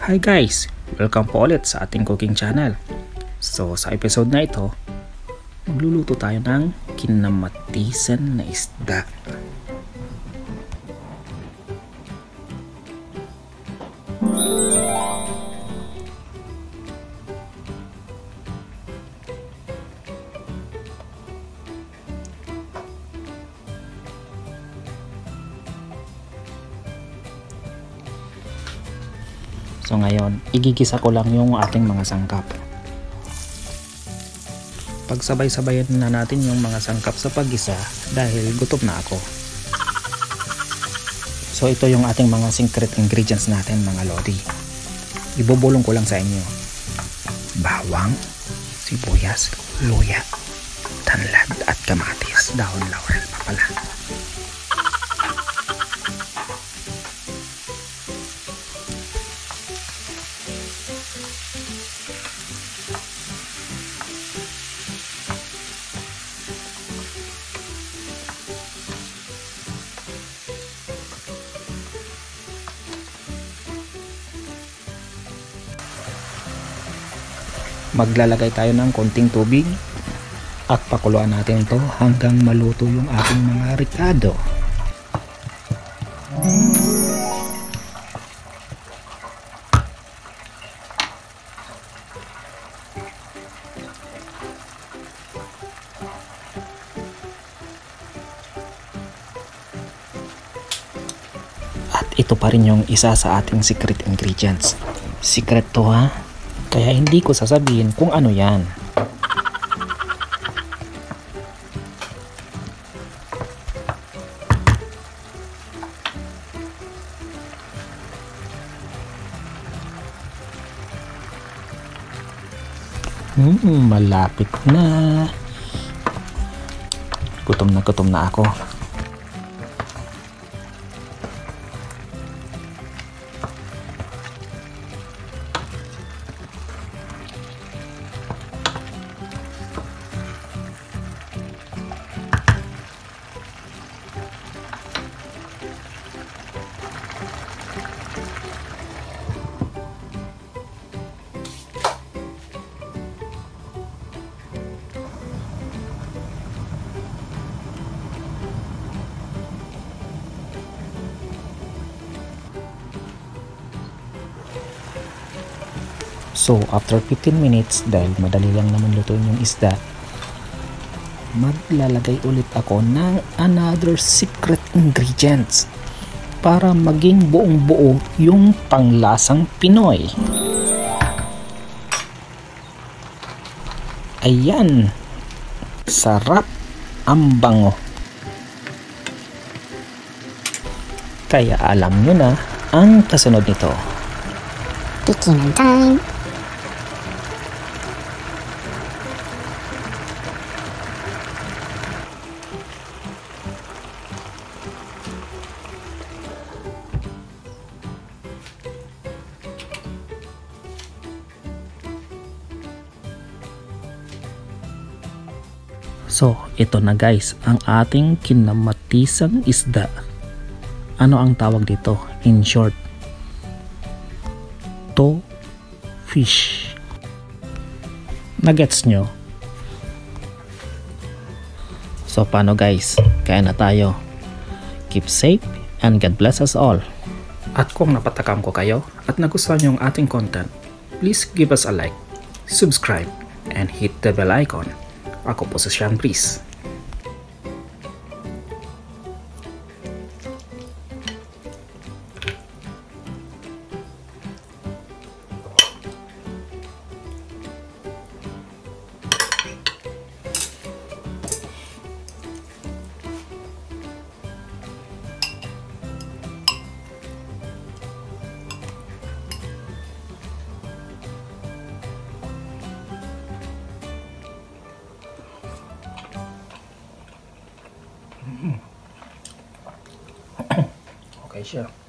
Hi guys! Welcome po ulit sa ating cooking channel. So sa episode na ito, magluluto tayo ng kinamatisan na isda. So ngayon, igigisa ko lang yung ating mga sangkap. Pagsabay-sabayan na natin yung mga sangkap sa paggisa dahil gutom na ako. So ito yung ating mga secret ingredients natin mga lodi. Ibubulong ko lang sa inyo. Bawang, sibuyas, luya, tanlad at kamatis. Dahon laurel pa pala. Maglalagay tayo ng konting tubig at pakuluan natin ito hanggang maluto yung ating mga ricado. At ito pa rin yung isa sa ating secret ingredients. Secret to ha. Kaya hindi ko sasabihin kung ano yan. Malapit na. Gutom na ako. So after 15 minutes, dahil madali lang naman lutuin yung isda, maglalagay ulit ako ng another secret ingredients para maging buong buo yung panglasang Pinoy. Ayan, sarap ang bango. Kaya alam nyo na ang kasunod nito. Tikiman time! So, ito na guys, ang ating kinamatisang isda. Ano ang tawag dito? In short, to fish. Nagets nyo? So, paano guys? Kaya na tayo. Keep safe and God bless us all. At kung napatakam ko kayo at nagustuhan nyo ang ating content, please give us a like, subscribe, and hit the bell icon. Ako po si Sean Breeze. Okay siya.